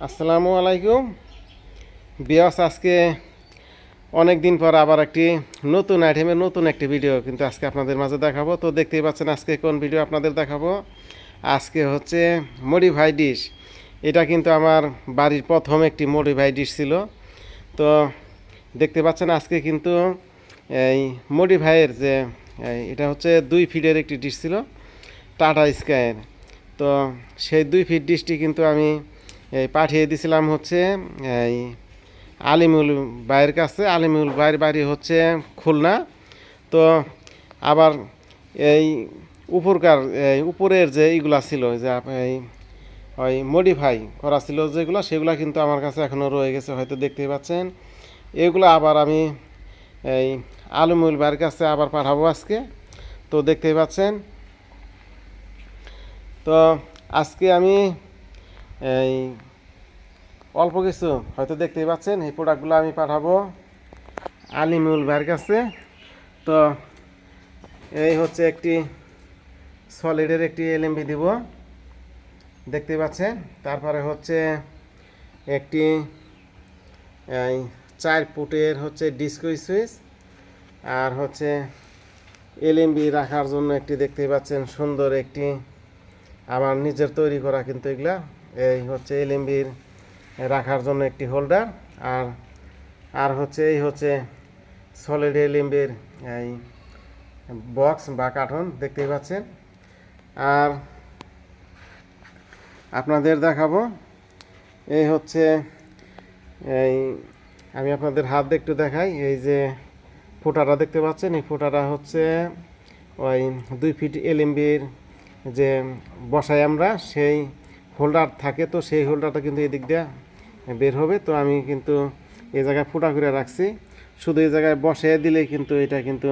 আসসালামু আলাইকুম বিয়াস। আজকে অনেক দিন পর আবার একটি নতুন আইটেমের নতুন একটি ভিডিও কিন্তু আজকে আপনাদের মাঝে দেখাবো। তো দেখতেই পাচ্ছেন আজকে কোন ভিডিও আপনাদের দেখাবো। আজকে হচ্ছে মডিফাই ডিশ। এটা কিন্তু আমার বাড়ির প্রথম একটি মডিফাই ডিশ ছিল। তো দেখতে পাচ্ছেন আজকে কিন্তু এই মডিফাইয়ের যে এটা হচ্ছে 2 ফিটের একটি ডিশ ছিল, টাটা স্কাইয়ের। তো সেই 2 ফিট ডিশটি কিন্তু আমি পাঠিয়ে দিয়েছিলাম হচ্ছে এই আলিমুল ভাইয়ের কাছে। আলিমুল ভাইয়ের বাড়ি হচ্ছে খুলনা। তো আবার এই উপরের যে এইগুলা ছিল, যে এই ওই মডিফাই করা ছিল যেগুলো, সেগুলো কিন্তু আমার কাছে এখনও রয়ে গেছে, হয়তো দেখতেই পাচ্ছেন। এগুলো আবার আমি এই আলিমুল ভাইয়ের কাছে আবার পাঠাবো আজকে। তো দেখতেই পাচ্ছেন। তো আজকে আমি এই অল্প কিছু হয়তো দেখতেই পাচ্ছেন, এই প্রোডাক্টগুলো আমি পাঠাবো আলিমুল ভাইয়ের কাছে। তো এই হচ্ছে একটি সলিডের একটি এলএমবি দিব, দেখতেই পাচ্ছেন। তারপরে হচ্ছে একটি এই 4 ফুটের হচ্ছে ডিস্কো সুইচ, আর হচ্ছে এলএমবি রাখার জন্য একটি দেখতেই পাচ্ছেন সুন্দর একটি আমার নিজের তৈরি করা কিন্তু এগুলা। এই হচ্ছে এলএমবির রাখার জন্য একটি হোল্ডার, আর আর হচ্ছে এই হচ্ছে সলিড এলএমবির এই বক্স বা কার্টন, দেখতেই পাচ্ছেন। আর আপনাদের দেখাবো এই হচ্ছে এই আমি আপনাদের হাত একটু দেখাই। এই যে ফোটাটা দেখতে পাচ্ছেন, এই ফোটাটা হচ্ছে ওই 2 ফিট এলএমবির যে বসাই আমরা, সেই হোল্ডার থাকে। তো সেই হোল্ডারটা কিন্তু এদিক দিয়ে বের হবে। তো আমি কিন্তু এই জায়গায় ফুটা করে রাখছি, শুধু এই জায়গায় বসিয়ে দিলেই কিন্তু এটা কিন্তু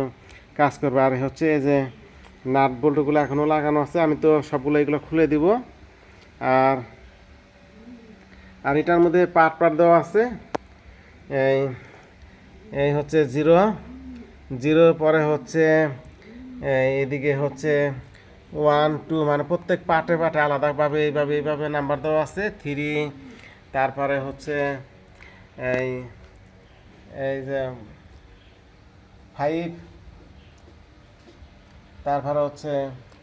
কাজ করবে। আর হচ্ছে এই যে নাট বল্টুগুলো এখনও লাগানো আছে, আমি তো সবগুলো এগুলো খুলে দিব। আর আর এটার মধ্যে পার্ট পার্ট দেওয়া আছে। এই এই হচ্ছে জিরো জিরো, পরে হচ্ছে এদিকে হচ্ছে 1 2, মানে প্রত্যেক পার্টে পার্টে আলাদাভাবে এইভাবে নাম্বার দেওয়া আছে। 3, তারপরে হচ্ছে এই এই যে 5, তারপরে হচ্ছে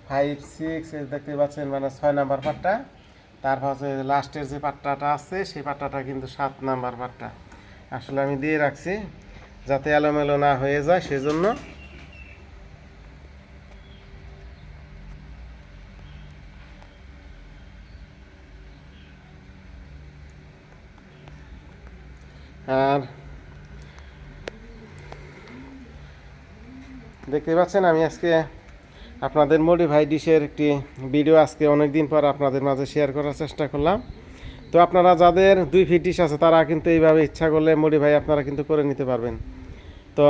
5 6, দেখতে পাচ্ছেন, মানে 6 নাম্বার পার্টটা। তারপর হচ্ছে লাস্টের যে পাট্টাটা আছে, সেই পাট্টাটা কিন্তু 7 নাম্বার পাট্টা। আসলে আমি দিয়ে রাখছি যাতে এলোমেলো না হয়ে যায়, সেজন্য। আর দেখতে পাচ্ছেন আমি আজকে আপনাদের মডিফাই ডিশের একটি ভিডিও আজকে অনেক দিন পর আপনাদের মাঝে শেয়ার করার চেষ্টা করলাম। তো আপনারা যাদের 2 ফিট ডিশ আছে, তারা কিন্তু এইভাবে ইচ্ছা করলে মডিফাই আপনারা কিন্তু করে নিতে পারবেন। তো